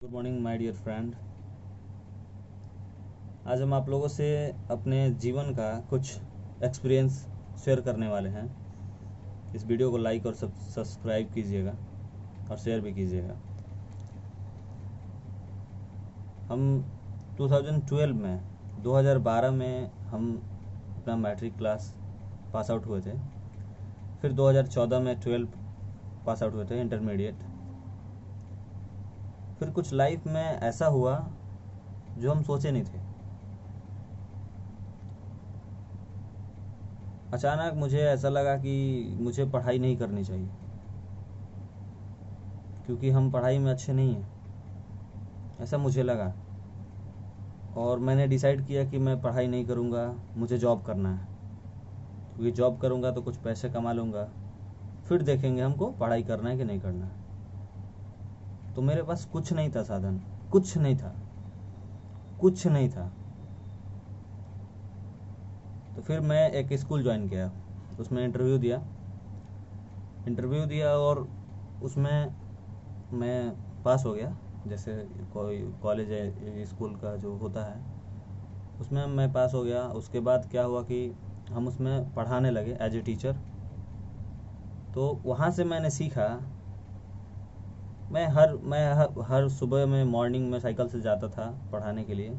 Good morning my dear friend. आज हम आप लोगों से अपने जीवन का कुछ एक्सपीरियंस शेयर करने वाले हैं। इस वीडियो को लाइक और सब्सक्राइब कीजिएगा और शेयर भी कीजिएगा। हम 2012 में 2012 में हम अपना मैट्रिक क्लास पास आउट हुए थे। फिर 2014 में 12 पास आउट हुए थे, इंटरमीडिएट। फिर कुछ लाइफ में ऐसा हुआ जो हम सोचे नहीं थे। अचानक मुझे ऐसा लगा कि मुझे पढ़ाई नहीं करनी चाहिए, क्योंकि हम पढ़ाई में अच्छे नहीं हैं, ऐसा मुझे लगा। और मैंने डिसाइड किया कि मैं पढ़ाई नहीं करूँगा, मुझे जॉब करना है, क्योंकि जॉब करूँगा तो कुछ पैसे कमा लूँगा, फिर देखेंगे हमको पढ़ाई करना है कि नहीं करना है। तो मेरे पास कुछ नहीं था साधन, कुछ नहीं था, कुछ नहीं था। तो फिर मैं एक स्कूल ज्वाइन किया, उसमें इंटरव्यू दिया और उसमें मैं पास हो गया। जैसे कोई कॉलेज है, स्कूल का जो होता है, उसमें मैं पास हो गया। उसके बाद क्या हुआ कि हम उसमें पढ़ाने लगे एज ए टीचर। तो वहाँ से मैंने सीखा। मैं हर सुबह में मॉर्निंग में साइकिल से जाता था पढ़ाने के लिए,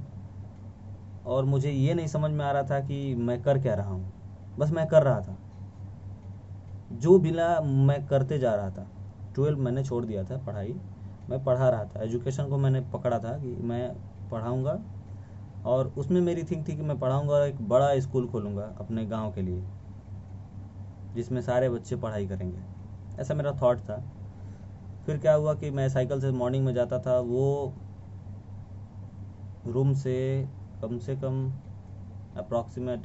और मुझे ये नहीं समझ में आ रहा था कि मैं कर क्या रहा हूँ। बस मैं कर रहा था, जो मिला मैं करते जा रहा था। 12 मैंने छोड़ दिया था पढ़ाई, मैं पढ़ा रहा था। एजुकेशन को मैंने पकड़ा था कि मैं पढ़ाऊँगा, और उसमें मेरी थिंक थी कि मैं पढ़ाऊँगा और एक बड़ा स्कूल खोलूँगा अपने गांव के लिए, जिसमें सारे बच्चे पढ़ाई करेंगे। ऐसा मेरा थॉट था। फिर क्या हुआ कि मैं साइकिल से मॉर्निंग में जाता था, वो रूम से कम अप्रॉक्सीमेट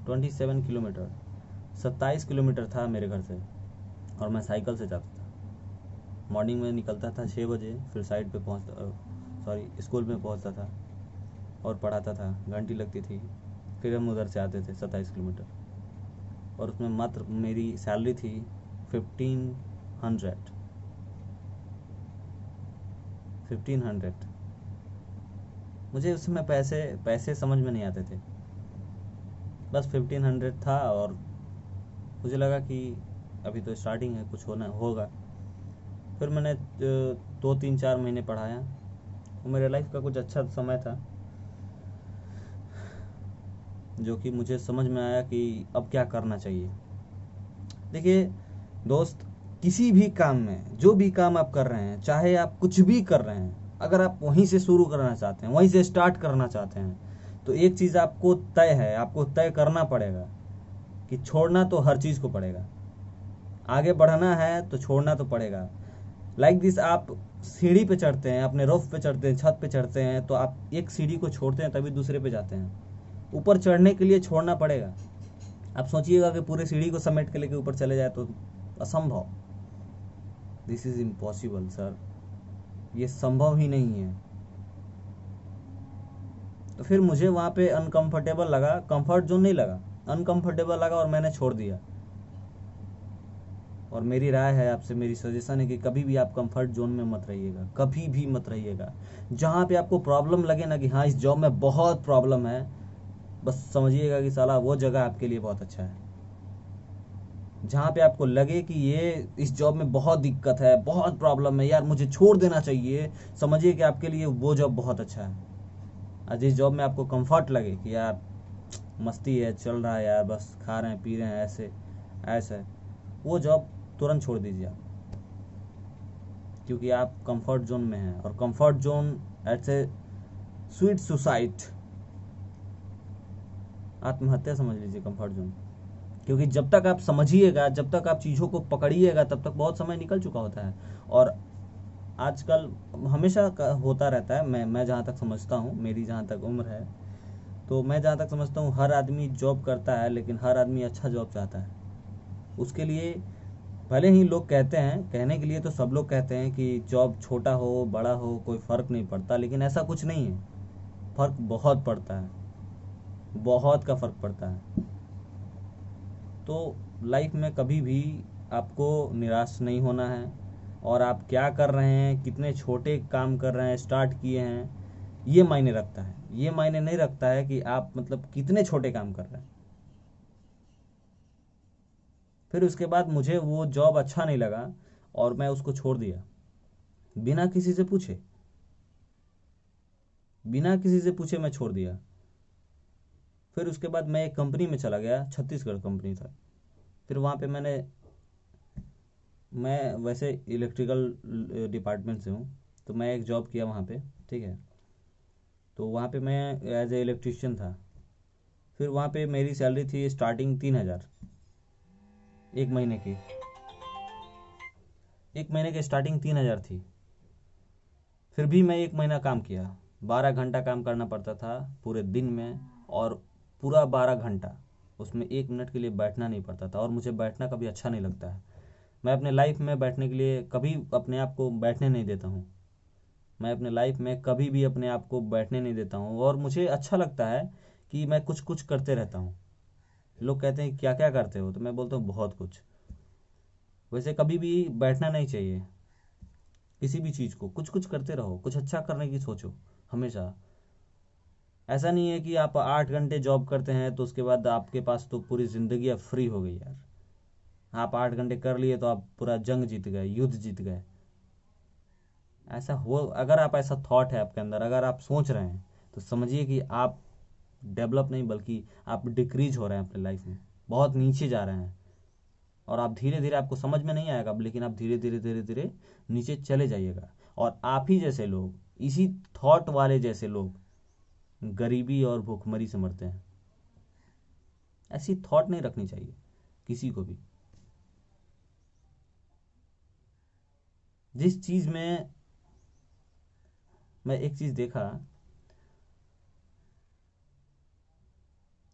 27 किलोमीटर, 27 किलोमीटर था मेरे घर से, और मैं साइकिल से जाता था। मॉर्निंग में निकलता था 6 बजे, फिर साइड पे स्कूल में पहुंचता था और पढ़ाता था। घंटी लगती थी, फिर हम उधर से आते थे 27 किलोमीटर। और उसमें मात्र मेरी सैलरी थी 1500। मुझे उस समय पैसे पैसे समझ में नहीं आते थे, बस 1500 था। और मुझे लगा कि अभी तो स्टार्टिंग है, कुछ होना होगा। फिर मैंने 2 3 4 महीने पढ़ाया। वो मेरे लाइफ का कुछ अच्छा समय था, जो कि मुझे समझ में आया कि अब क्या करना चाहिए। देखिए दोस्त, किसी भी काम में, जो भी काम आप कर रहे हैं, चाहे आप कुछ भी कर रहे हैं, अगर आप वहीं से शुरू करना चाहते हैं, वहीं से स्टार्ट करना चाहते हैं, तो एक चीज़ आपको तय है, आपको तय करना पड़ेगा कि छोड़ना तो हर चीज़ को पड़ेगा। आगे बढ़ना है तो छोड़ना तो पड़ेगा। लाइक दिस, आप सीढ़ी पे चढ़ते हैं, अपने रूफ पे चढ़ते हैं, छत पे चढ़ते हैं, तो आप एक सीढ़ी को छोड़ते हैं तभी दूसरे पे जाते हैं। ऊपर चढ़ने के लिए छोड़ना पड़ेगा। आप सोचिएगा कि पूरे सीढ़ी को समेट के लेके ऊपर चले जाए तो असंभव। दिस इज इम्पॉसिबल सर, ये संभव ही नहीं है। तो फिर मुझे वहाँ पे अनकंफर्टेबल लगा, कंफर्ट जोन नहीं लगा, अनकंफर्टेबल लगा, और मैंने छोड़ दिया। और मेरी राय है आपसे, मेरी सजेशन है कि कभी भी आप कंफर्ट जोन में मत रहिएगा, कभी भी मत रहिएगा। जहाँ पे आपको प्रॉब्लम लगे ना कि हाँ इस जॉब में बहुत प्रॉब्लम है, बस समझिएगा कि साला वो जगह आपके लिए बहुत अच्छा है। जहाँ पे आपको लगे कि ये इस जॉब में बहुत दिक्कत है, बहुत प्रॉब्लम है, यार मुझे छोड़ देना चाहिए, समझिए कि आपके लिए वो जॉब बहुत अच्छा है। और जिस जॉब में आपको कंफर्ट लगे कि यार मस्ती है, चल रहा है, यार बस खा रहे हैं पी रहे हैं, ऐसे ऐसे, वो जॉब तुरंत छोड़ दीजिए आप, क्योंकि आप कंफर्ट जोन में हैं। और comfort zone it's a sweet suicide, आत्महत्या समझ लीजिए कंफर्ट जोन। क्योंकि जब तक आप समझिएगा, जब तक आप चीज़ों को पकड़िएगा, तब तक बहुत समय निकल चुका होता है। और आजकल हमेशा होता रहता है, मैं जहाँ तक समझता हूँ, मेरी जहाँ तक उम्र है, तो मैं जहाँ तक समझता हूँ हर आदमी जॉब करता है, लेकिन हर आदमी अच्छा जॉब चाहता है। उसके लिए भले ही लोग कहते हैं, कहने के लिए तो सब लोग कहते हैं कि जॉब छोटा हो बड़ा हो कोई फ़र्क नहीं पड़ता, लेकिन ऐसा कुछ नहीं है। फ़र्क बहुत पड़ता है, बहुत का फ़र्क पड़ता है। तो लाइफ में कभी भी आपको निराश नहीं होना है। और आप क्या कर रहे हैं, कितने छोटे काम कर रहे हैं, स्टार्ट किए हैं, ये मायने रखता है। ये मायने नहीं रखता है कि आप मतलब कितने छोटे काम कर रहे हैं। फिर उसके बाद मुझे वो जॉब अच्छा नहीं लगा और मैं उसको छोड़ दिया, बिना किसी से पूछे। बिना किसी से पूछे मैं छोड़ दिया। फिर उसके बाद मैं एक कंपनी में चला गया, छत्तीसगढ़ कंपनी था। फिर वहाँ पे मैं वैसे इलेक्ट्रिकल डिपार्टमेंट से हूँ, तो मैं एक जॉब किया वहाँ पे। ठीक है, तो वहाँ पे मैं एज ए इलेक्ट्रिशियन था। फिर वहाँ पे मेरी सैलरी थी स्टार्टिंग 3,000 एक महीने की। एक महीने की स्टार्टिंग 3,000 थी। फिर भी मैं एक महीना काम किया। 12 घंटा काम करना पड़ता था पूरे दिन में, और पूरा 12 घंटा। उसमें 1 मिनट के लिए बैठना नहीं पड़ता था, और मुझे बैठना कभी अच्छा नहीं लगता है। मैं अपने लाइफ में बैठने के लिए कभी अपने आप को बैठने नहीं देता हूँ। मैं अपने लाइफ में कभी भी अपने आप को बैठने नहीं देता हूँ, और मुझे अच्छा लगता है कि मैं कुछ कुछ करते रहता हूँ। लोग कहते हैं क्या क्या करते हो, तो मैं बोलता हूँ बहुत कुछ। वैसे कभी भी बैठना नहीं चाहिए। किसी भी चीज़ को कुछ कुछ करते रहो, कुछ अच्छा करने की सोचो हमेशा। ऐसा नहीं है कि आप 8 घंटे जॉब करते हैं तो उसके बाद आपके पास तो पूरी ज़िंदगी अब फ्री हो गई यार। आप 8 घंटे कर लिए तो आप पूरा जंग जीत गए, युद्ध जीत गए। ऐसा हो, अगर आप ऐसा थॉट है आपके अंदर, अगर आप सोच रहे हैं, तो समझिए कि आप डेवलप नहीं बल्कि आप डिक्रीज हो रहे हैं अपने लाइफ में, बहुत नीचे जा रहे हैं। और आप धीरे धीरे, आपको समझ में नहीं आएगा लेकिन आप धीरे धीरे धीरे धीरे नीचे चले जाइएगा। और आप ही जैसे लोग, इसी थॉट वाले जैसे लोग गरीबी और भूखमरी से मरते हैं। ऐसी थॉट नहीं रखनी चाहिए किसी को भी। जिस चीज़ में मैं एक चीज़ देखा,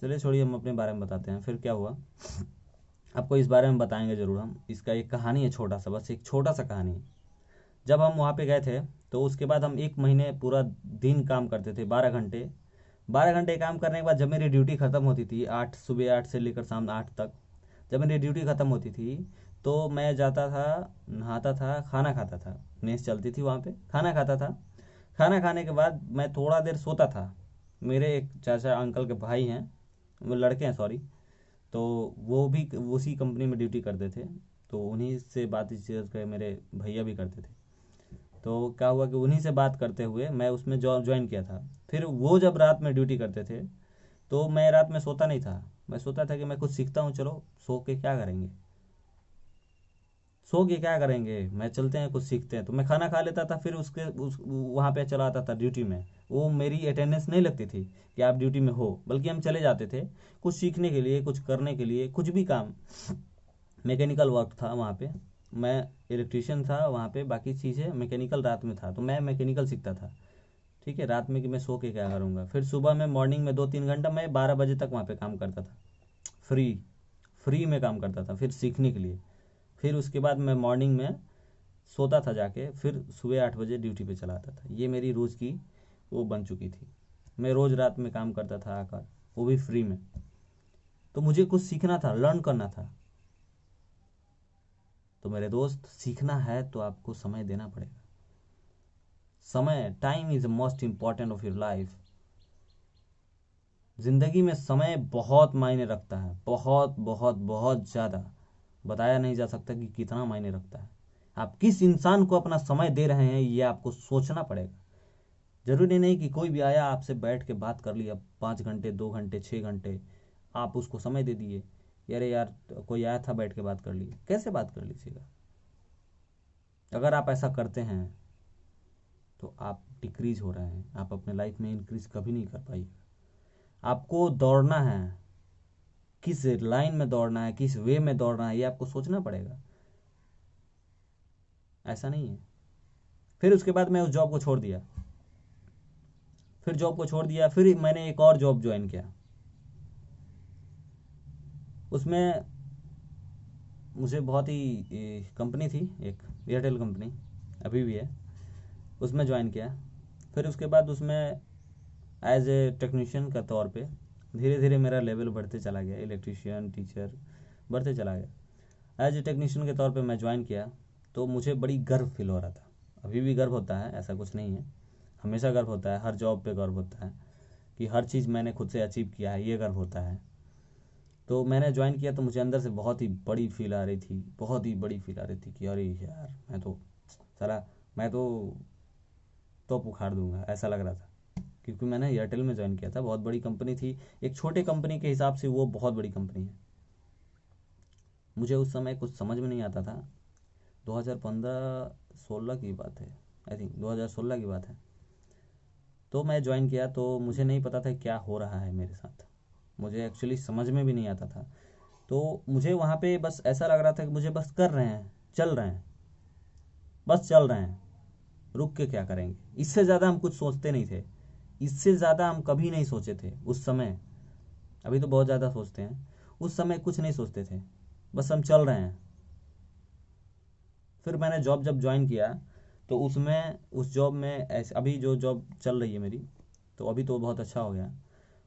चलिए छोड़िए, हम अपने बारे में बताते हैं फिर क्या हुआ। आपको इस बारे में बताएंगे ज़रूर हम। इसका एक कहानी है छोटा सा, बस एक छोटा सा कहानी है। जब हम वहाँ पे गए थे, तो उसके बाद हम एक महीने पूरा दिन काम करते थे, 12 घंटे। 12 घंटे काम करने के बाद जब मेरी ड्यूटी ख़त्म होती थी, सुबह 8 से लेकर शाम 8 तक, जब मेरी ड्यूटी ख़त्म होती थी, तो मैं जाता था, नहाता था, खाना खाता था। मेस चलती थी वहाँ पे, खाना खाता था। खाना खाने के बाद मैं थोड़ा देर सोता था। मेरे एक चाचा अंकल के भाई हैं, वो लड़के हैं सॉरी, तो वो भी उसी कंपनी में ड्यूटी करते थे। तो उन्हीं से बातचीत कर मेरे भैया भी करते थे। तो क्या हुआ कि उन्हीं से बात करते हुए मैं उसमें ज्वाइन किया था। फिर वो जब रात में ड्यूटी करते थे, तो मैं रात में सोता नहीं था। मैं सोता था कि मैं कुछ सीखता हूँ, चलो सो के क्या करेंगे, सो के क्या करेंगे, मैं चलते हैं कुछ सीखते हैं। तो मैं खाना खा लेता था, फिर उस वहाँ पे चला आता था ड्यूटी में। वो मेरी अटेंडेंस नहीं लगती थी कि आप ड्यूटी में हो, बल्कि हम चले जाते थे कुछ सीखने के लिए, कुछ करने के लिए, कुछ भी काम। मैकेनिकल वर्क था वहाँ पे। मैं इलेक्ट्रिशियन था वहाँ पे, बाकी चीज़ें मैकेनिकल रात में था, तो मैं मैकेनिकल सीखता था। ठीक है, रात में कि मैं सो के क्या करूँगा। फिर सुबह में मॉर्निंग में 2-3 घंटा, मैं 12 बजे तक वहाँ पे काम करता था। फ्री फ्री में काम करता था फिर सीखने के लिए। फिर उसके बाद मैं मॉर्निंग में सोता था जाके, फिर सुबह 8 बजे ड्यूटी पे चला आता था। ये मेरी रोज़ की वो बन चुकी थी। मैं रोज़ रात में काम करता था आकर, वो भी फ्री में। तो मुझे कुछ सीखना था, लर्न करना था। तो मेरे दोस्त, सीखना है तो आपको समय देना पड़ेगा। समय, time is the most important of your life. ज़िंदगी में समय बहुत मायने रखता है, बहुत बहुत बहुत ज़्यादा। बताया नहीं जा सकता कि कितना मायने रखता है। आप किस इंसान को अपना समय दे रहे हैं, ये आपको सोचना पड़ेगा। ज़रूरी नहीं कि कोई भी आया आपसे बैठ के बात कर लिया 5 घंटे, 2 घंटे, 6 घंटे, आप उसको समय दे दिए। अरे यार, कोई आया था बैठ के बात कर ली, कैसे बात कर लीजिएगा। अगर आप ऐसा करते हैं तो आप डिक्रीज हो रहे हैं, आप अपने लाइफ में इंक्रीज कभी नहीं कर पाइएगा। आपको दौड़ना है, किस लाइन में दौड़ना है, किस वे में दौड़ना है, ये आपको सोचना पड़ेगा। ऐसा नहीं है। फिर उसके बाद मैं उस जॉब को छोड़ दिया। फिर जॉब को छोड़ दिया, फिर मैंने एक और जॉब ज्वाइन किया। उसमें मुझे बहुत ही कंपनी थी एक, एयरटेल कंपनी, अभी भी है, उसमें ज्वाइन किया। फिर उसके बाद उसमें एज ए टेक्नीशियन के तौर पे धीरे धीरे मेरा लेवल बढ़ते चला गया, इलेक्ट्रीशियन, टीचर बढ़ते चला गया। एज ए टेक्नीशियन के तौर पे मैं ज्वाइन किया। तो मुझे बड़ी गर्व फील हो रहा था। अभी भी गर्व होता है, ऐसा कुछ नहीं है, हमेशा गर्व होता है, हर जॉब पे गर्व होता है कि हर चीज़ मैंने खुद से अचीव किया है, ये गर्व होता है। तो मैंने ज्वाइन किया तो मुझे अंदर से बहुत ही बड़ी फील आ रही थी, बहुत ही बड़ी फील आ रही थी कि अरे यार मैं तो साला, मैं तो उखाड़ दूंगा, ऐसा लग रहा था। क्योंकि मैंने एयरटेल में ज्वाइन किया था, बहुत बड़ी कंपनी थी, एक छोटे कंपनी के हिसाब से वो बहुत बड़ी कंपनी है। मुझे उस समय कुछ समझ में नहीं आता था। 2015-16 की बात है, आई थिंक 2016 की बात है। तो मैं ज्वाइन किया तो मुझे नहीं पता था क्या हो रहा है मेरे साथ, मुझे एक्चुअली समझ में भी नहीं आता था। तो मुझे वहाँ पे बस ऐसा लग रहा था कि मुझे बस कर रहे हैं, चल रहे हैं, बस चल रहे हैं, रुक के क्या करेंगे, इससे ज़्यादा हम कुछ सोचते नहीं थे, इससे ज़्यादा हम कभी नहीं सोचे थे उस समय। अभी तो बहुत ज़्यादा सोचते हैं, उस समय कुछ नहीं सोचते थे, बस हम चल रहे हैं। फिर मैंने जॉब जब ज्वाइन किया तो उसमें, उस जॉब में ऐसे, अभी जो जॉब चल रही है मेरी, तो अभी तो बहुत अच्छा हो गया।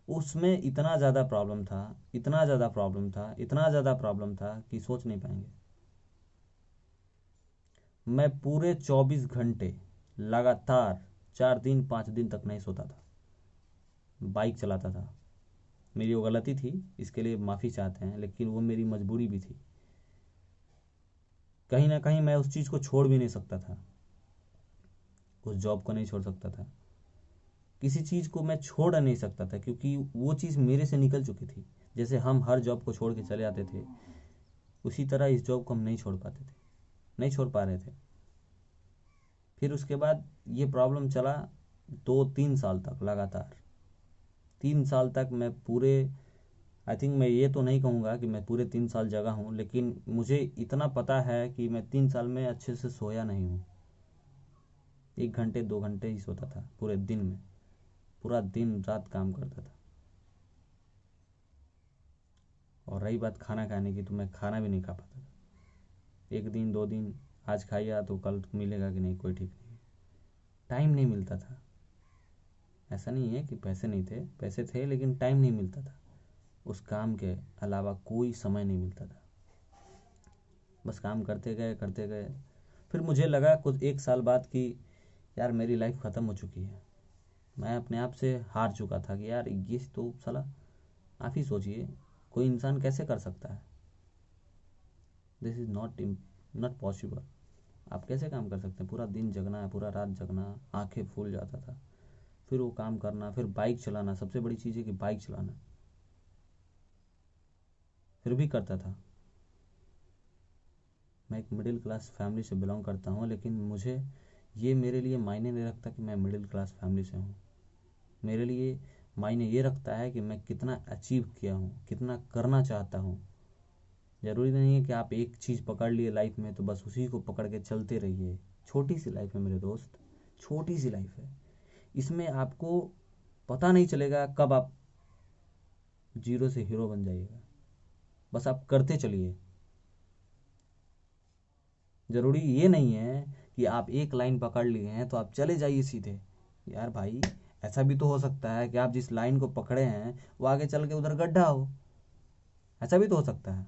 उसमें इतना ज़्यादा प्रॉब्लम था, इतना ज़्यादा प्रॉब्लम था, इतना ज़्यादा प्रॉब्लम था कि सोच नहीं पाएंगे। मैं पूरे 24 घंटे लगातार 4 दिन 5 दिन तक नहीं सोता था, बाइक चलाता था। मेरी वो गलती थी, इसके लिए माफ़ी चाहते हैं, लेकिन वो मेरी मजबूरी भी थी। कहीं ना कहीं मैं उस चीज़ को छोड़ भी नहीं सकता था, उस जॉब को नहीं छोड़ सकता था, किसी चीज़ को मैं छोड़ नहीं सकता था, क्योंकि वो चीज़ मेरे से निकल चुकी थी। जैसे हम हर जॉब को छोड़ के चले आते थे, उसी तरह इस जॉब को हम नहीं छोड़ पाते थे, नहीं छोड़ पा रहे थे। फिर उसके बाद ये प्रॉब्लम चला 2-3 साल तक लगातार। 3 साल तक मैं पूरे, आई थिंक मैं ये तो नहीं कहूँगा कि मैं पूरे 3 साल जगा हूँ, लेकिन मुझे इतना पता है कि मैं 3 साल में अच्छे से सोया नहीं हूँ। 1 घंटे 2 घंटे ही सोता था पूरे दिन में, पूरा दिन रात काम करता था। और रही बात खाना खाने की, तो मैं खाना भी नहीं खा पाता था। 1 दिन 2 दिन आज खाइए तो कल मिलेगा कि नहीं, कोई ठीक नहीं। टाइम नहीं मिलता था। ऐसा नहीं है कि पैसे नहीं थे, पैसे थे, लेकिन टाइम नहीं मिलता था। उस काम के अलावा कोई समय नहीं मिलता था, बस काम करते गए करते गए। फिर मुझे लगा कुछ 1 साल बाद कि यार मेरी लाइफ ख़त्म हो चुकी है। मैं अपने आप से हार चुका था कि यार ये तो साला, आप ही सोचिए कोई इंसान कैसे कर सकता है, दिस इज़ नॉट पॉसिबल। आप कैसे काम कर सकते हैं, पूरा दिन जगना है, पूरा रात जगना, आंखें फूल जाता था। फिर वो काम करना, फिर बाइक चलाना, सबसे बड़ी चीज़ है कि बाइक चलाना, फिर भी करता था। मैं एक मिडिल क्लास फैमिली से बिलोंग करता हूँ, लेकिन मुझे ये, मेरे लिए मायने नहीं रखता कि मैं मिडिल क्लास फैमिली से हूँ। मेरे लिए मायने ये रखता है कि मैं कितना अचीव किया हूँ, कितना करना चाहता हूँ। ज़रूरी नहीं है कि आप एक चीज़ पकड़ लिए लाइफ में तो बस उसी को पकड़ के चलते रहिए। छोटी सी लाइफ है मेरे दोस्त, छोटी सी लाइफ है। इसमें आपको पता नहीं चलेगा कब आप जीरो से हीरो बन जाइएगा। बस आप करते चलिए। ज़रूरी ये नहीं है कि आप एक लाइन पकड़ लिए हैं तो आप चले जाइए सीधे। यार भाई, ऐसा भी तो हो सकता है कि आप जिस लाइन को पकड़े हैं वो आगे चल के उधर गड्ढा हो, ऐसा भी तो हो सकता है।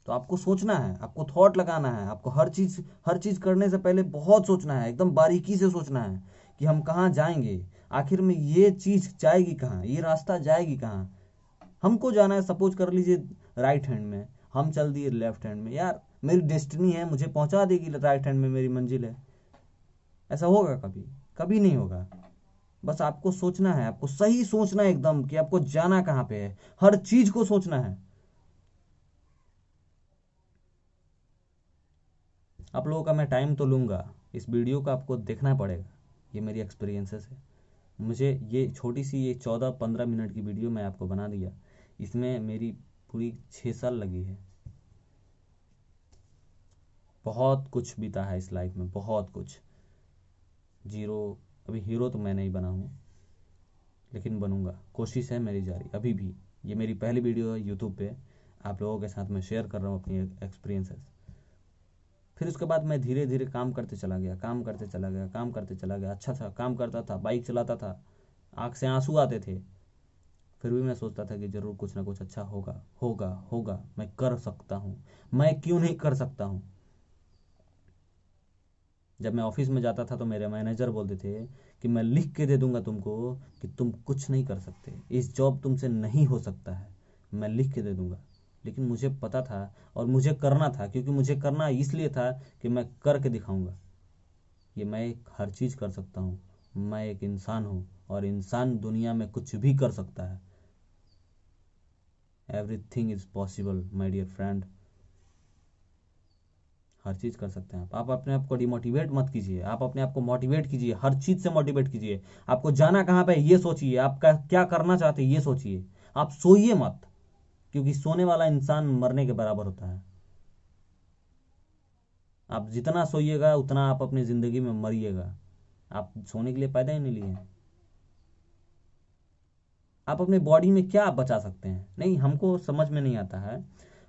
तो आपको सोचना है, आपको थॉट लगाना है, आपको हर चीज़ करने से पहले बहुत सोचना है, एकदम बारीकी से सोचना है कि हम कहाँ जाएंगे, आखिर में ये चीज़ जाएगी कहाँ, ये रास्ता जाएगी कहाँ। हमको जाना है, सपोज कर लीजिए राइट हैंड में, हम चल दिए लेफ्ट हैंड में, यार मेरी डेस्टिनी है, मुझे पहुंचा देगी राइट हैंड में, मेरी मंजिल है। ऐसा होगा कभी? कभी नहीं होगा। बस आपको सोचना है, आपको सही सोचना है एकदम कि आपको जाना कहाँ पे है, हर चीज को सोचना है। आप लोगों का मैं टाइम तो लूँगा, इस वीडियो को आपको देखना पड़ेगा, ये मेरी एक्सपीरियंसेस है। मुझे ये छोटी सी, ये 14-15 मिनट की वीडियो मैं आपको बना दिया, इसमें मेरी पूरी 6 साल लगी है। बहुत कुछ बीता है इस लाइफ में, बहुत कुछ। जीरो, अभी हीरो तो मैं नहीं बना हूँ, लेकिन बनूंगा, कोशिश है मेरी जारी अभी भी। ये मेरी पहली वीडियो है यूट्यूब पे, आप लोगों के साथ मैं शेयर कर रहा हूँ अपनी एक्सपीरियंसेस। फिर उसके बाद मैं धीरे धीरे काम करते चला गया, काम करते चला गया, काम करते चला गया। अच्छा था, काम करता था, बाइक चलाता था, आँख से आंसू आते थे, फिर भी मैं सोचता था कि ज़रूर कुछ ना कुछ अच्छा होगा, होगा, होगा, मैं कर सकता हूँ, मैं क्यों नहीं कर सकता हूँ। जब मैं ऑफिस में जाता था तो मेरे मैनेजर बोलते थे कि मैं लिख के दे दूंगा तुमको कि तुम कुछ नहीं कर सकते, इस जॉब तुमसे नहीं हो सकता है, मैं लिख के दे दूंगा। लेकिन मुझे पता था और मुझे करना था, क्योंकि मुझे करना इसलिए था कि मैं करके दिखाऊंगा कि मैं एक हर चीज़ कर सकता हूँ, मैं एक इंसान हूँ और इंसान दुनिया में कुछ भी कर सकता है। Everything is possible my dear friend. हर चीज़ कर सकते हैं आप अपने आप को डिमोटिवेट मत कीजिए, आप अपने आप को मोटिवेट कीजिए, हर चीज़ से मोटिवेट कीजिए। आपको जाना कहाँ पे ये सोचिए, आपका क्या करना चाहते हैं ये सोचिए। आप सोइए मत, क्योंकि सोने वाला इंसान मरने के बराबर होता है। आप जितना सोइएगा उतना आप अपनी ज़िंदगी में मरिएगा। आप सोने के लिए पैदा ही नहीं लिए हैं। आप अपने बॉडी में क्या बचा सकते हैं? नहीं, हमको समझ में नहीं आता है।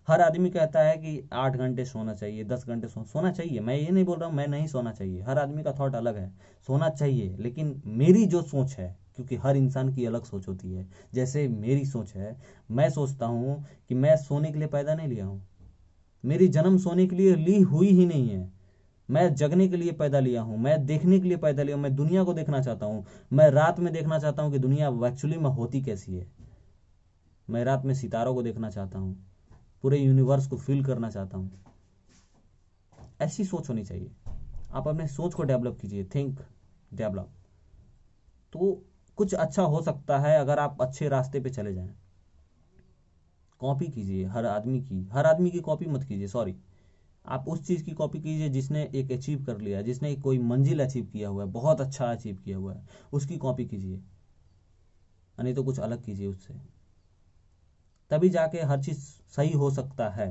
हर आदमी कहता है कि 8 घंटे सोना चाहिए, 10 घंटे सोना चाहिए। मैं ये नहीं बोल रहा हूँ मैं नहीं सोना चाहिए, हर आदमी का थॉट अलग है, सोना चाहिए। लेकिन मेरी जो सोच है, क्योंकि हर इंसान की अलग सोच होती है, जैसे मेरी सोच है, मैं सोचता हूँ कि मैं सोने के लिए पैदा नहीं लिया हूँ। मेरी जन्म सोने के लिए ली हुई ही नहीं है। मैं जगने के लिए पैदा लिया हूँ, मैं देखने के लिए पैदा लिया हूँ, मैं दुनिया को देखना चाहता हूँ। मैं रात में देखना चाहता हूँ कि दुनिया एक्चुअली में होती कैसी है। मैं रात में सितारों को देखना चाहता हूँ, पूरे यूनिवर्स को फील करना चाहता हूँ। ऐसी सोच होनी चाहिए। आप अपने सोच को डेवलप कीजिए, थिंक डेवलप, तो कुछ अच्छा हो सकता है अगर आप अच्छे रास्ते पे चले जाएं। कॉपी कीजिए हर आदमी की कॉपी मत कीजिए, सॉरी। आप उस चीज़ की कॉपी कीजिए जिसने एक अचीव कर लिया है, जिसने कोई मंजिल अचीव किया हुआ है, बहुत अच्छा अचीव किया हुआ है, उसकी कॉपी कीजिए। नहीं तो कुछ अलग कीजिए उससे, तभी जाके हर चीज़ सही हो सकता है।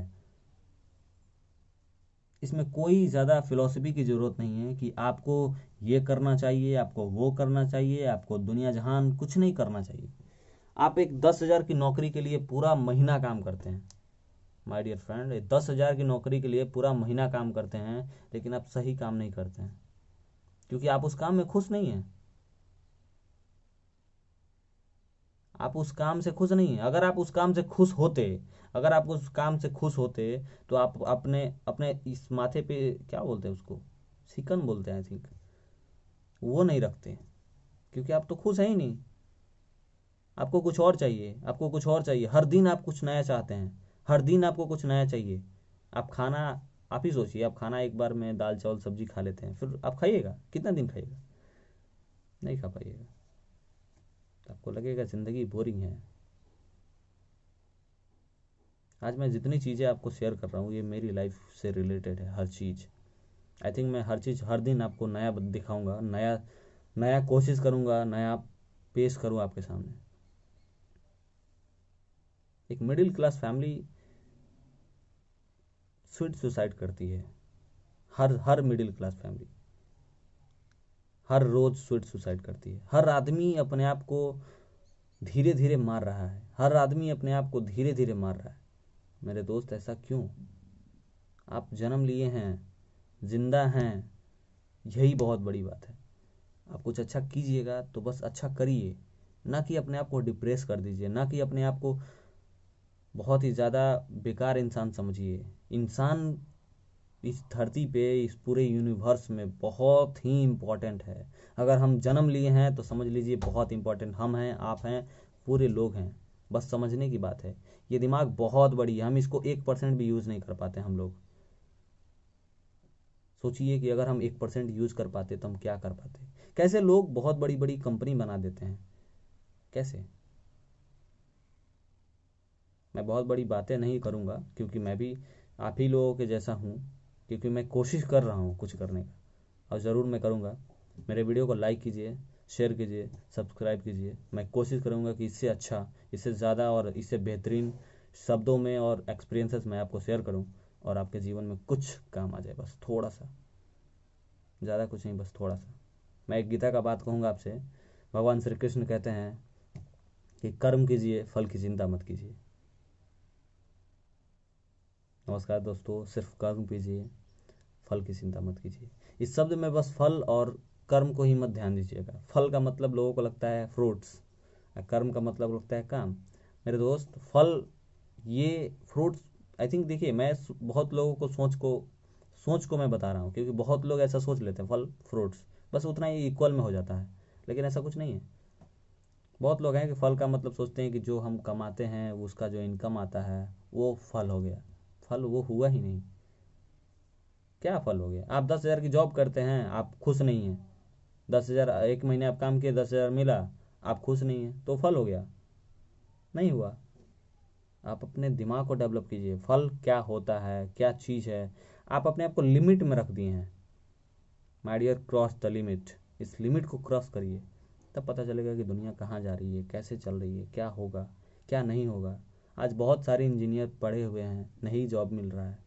इसमें कोई ज़्यादा फिलॉसफी की ज़रूरत नहीं है कि आपको ये करना चाहिए, आपको वो करना चाहिए, आपको दुनिया जहान कुछ नहीं करना चाहिए। आप एक 10,000 की नौकरी के लिए पूरा महीना काम करते हैं माय डियर फ्रेंड, 10,000 की नौकरी के लिए पूरा महीना काम करते हैं, लेकिन आप सही काम नहीं करते हैं, क्योंकि आप उस काम में खुश नहीं हैं। आप उस काम से खुश नहीं हैं। अगर आप उस काम से खुश होते, अगर आप उस काम से खुश होते, तो आप अपने अपने इस माथे पे क्या बोलते हैं उसको, सिकन बोलते हैं आई थिंक, वो नहीं रखते, क्योंकि आप तो खुश हैं ही नहीं। आपको कुछ और चाहिए, आपको कुछ और चाहिए, हर दिन आप कुछ नया चाहते हैं, हर दिन आपको कुछ नया चाहिए। आप खाना, आप ही सोचिए, आप खाना एक बार में दाल चावल सब्जी खा लेते हैं, फिर आप खाइएगा कितना दिन खाइएगा? नहीं खा पाइएगा, तो आपको लगेगा ज़िंदगी बोरिंग है। आज मैं जितनी चीज़ें आपको शेयर कर रहा हूँ ये मेरी लाइफ से रिलेटेड है, हर चीज़। आई थिंक मैं हर चीज़ हर दिन आपको नया दिखाऊंगा, नया नया कोशिश करूंगा, नया पेश करूँ आपके सामने। एक मिडिल क्लास फैमिली सुइट सुसाइड करती है, हर हर मिडिल क्लास फैमिली हर रोज़ सुइट सुसाइड करती है। हर आदमी अपने आप को धीरे धीरे मार रहा है, हर आदमी अपने आप को धीरे धीरे मार रहा है। मेरे दोस्त, ऐसा क्यों? आप जन्म लिए हैं, जिंदा हैं, यही बहुत बड़ी बात है। आप कुछ अच्छा कीजिएगा तो बस अच्छा करिए, ना कि अपने आप को डिप्रेस कर दीजिए, ना कि अपने आप को बहुत ही ज़्यादा बेकार इंसान समझिए। इंसान इस धरती पे, इस पूरे यूनिवर्स में बहुत ही इम्पोर्टेंट है। अगर हम जन्म लिए हैं तो समझ लीजिए बहुत इम्पोर्टेंट हम हैं, आप हैं, पूरे लोग हैं। बस समझने की बात है। ये दिमाग बहुत बड़ी है, हम इसको 1% भी यूज़ नहीं कर पाते हम लोग। सोचिए कि अगर हम 1% यूज़ कर पाते तो हम क्या कर पाते। कैसे लोग बहुत बड़ी बड़ी कंपनी बना देते हैं, कैसे। मैं बहुत बड़ी बातें नहीं करूँगा, क्योंकि मैं भी आप ही लोगों के जैसा हूँ, क्योंकि मैं कोशिश कर रहा हूँ कुछ करने का, और ज़रूर मैं करूँगा। मेरे वीडियो को लाइक कीजिए, शेयर कीजिए, सब्सक्राइब कीजिए। मैं कोशिश करूँगा कि इससे अच्छा, इससे ज़्यादा और इससे बेहतरीन शब्दों में और एक्सपीरियंसेस मैं आपको शेयर करूँ, और आपके जीवन में कुछ काम आ जाए, बस थोड़ा सा, ज़्यादा कुछ नहीं, बस थोड़ा सा। मैं एक गीता का बात कहूँगा आपसे। भगवान श्री कृष्ण कहते हैं कि कर्म कीजिए, फल की चिंता मत कीजिए। नमस्कार दोस्तों, सिर्फ कर्म कीजिए, फल की चिंता मत कीजिए। इस शब्द में बस फल और कर्म को ही मत ध्यान दीजिएगा। फल का मतलब लोगों को लगता है फ्रूट्स, कर्म का मतलब लगता है काम। मेरे दोस्त, फल, ये फ्रूट्स, आई थिंक देखिए, मैं बहुत लोगों को सोच को मैं बता रहा हूँ, क्योंकि बहुत लोग ऐसा सोच लेते हैं फल फ्रूट्स बस उतना ही इक्वल में हो जाता है, लेकिन ऐसा कुछ नहीं है। बहुत लोग हैं कि फल का मतलब सोचते हैं कि जो हम कमाते हैं उसका जो इनकम आता है वो फल हो गया। फल वो हुआ ही नहीं। क्या फल हो गया? आप 10,000 की जॉब करते हैं, आप खुश नहीं हैं। 10,000 एक महीने आप काम किए, 10,000 मिला, आप खुश नहीं हैं, तो फल हो गया? नहीं हुआ। आप अपने दिमाग को डेवलप कीजिए, फल क्या होता है, क्या चीज़ है। आप अपने आप को लिमिट में रख दिए हैं। My dear, cross the limit. इस लिमिट को क्रॉस करिए, तब पता चलेगा कि दुनिया कहाँ जा रही है, कैसे चल रही है, क्या होगा, क्या नहीं होगा। आज बहुत सारे इंजीनियर पढ़े हुए हैं, नहीं जॉब मिल रहा है।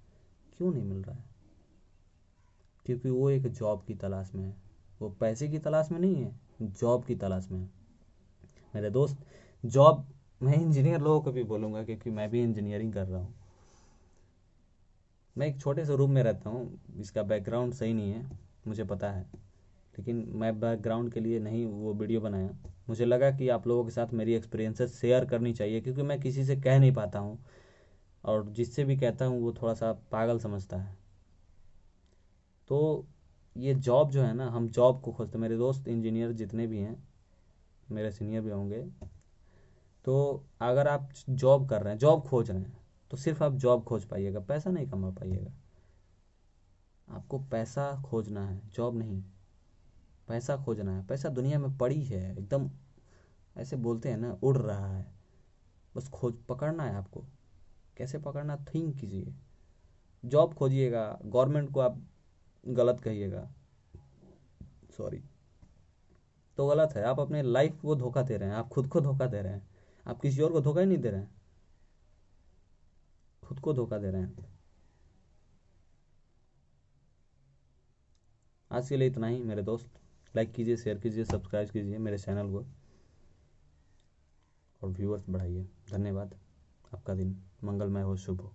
क्यों नहीं मिल रहा है? क्योंकि वो एक जॉब की तलाश में है। वो पैसे की तलाश में नहीं है, जॉब की तलाश में है। मेरे दोस्त, जॉब, मैं इंजीनियर लोगों को भी बोलूँगा क्योंकि मैं भी इंजीनियरिंग कर रहा हूँ। मैं एक छोटे से रूम में रहता हूँ, इसका बैकग्राउंड सही नहीं है, मुझे पता है, लेकिन मैं बैकग्राउंड के लिए नहीं वो वीडियो बनाया। मुझे लगा कि आप लोगों के साथ मेरी एक्सपीरियंसेस शेयर करनी चाहिए, क्योंकि मैं किसी से कह नहीं पाता हूँ, और जिससे भी कहता हूँ वो थोड़ा सा पागल समझता है। तो ये जॉब जो है ना, हम जॉब को खोजते, मेरे दोस्त इंजीनियर जितने भी हैं, मेरे सीनियर भी होंगे, तो अगर आप जॉब कर रहे हैं, जॉब खोज रहे हैं, तो सिर्फ आप जॉब खोज पाइएगा, पैसा नहीं कमा पाइएगा। आपको पैसा खोजना है, जॉब नहीं। पैसा खोजना है, पैसा दुनिया में पड़ी है एकदम, ऐसे बोलते हैं ना, उड़ रहा है। बस खोज पकड़ना है आपको। कैसे पकड़ना, थिंक कीजिए। जॉब खोजिएगा, गवर्नमेंट को आप गलत कहिएगा, सॉरी, तो गलत है। आप अपने लाइफ को धोखा दे रहे हैं, आप खुद को धोखा दे रहे हैं। आप किसी और को धोखा ही नहीं दे रहे हैं, खुद को धोखा दे रहे हैं। आज के लिए इतना ही मेरे दोस्त। लाइक कीजिए, शेयर कीजिए, सब्सक्राइब कीजिए मेरे चैनल को, और व्यूअर्स बढ़ाइए। धन्यवाद। आपका दिन मंगलमय हो, शुभ हो।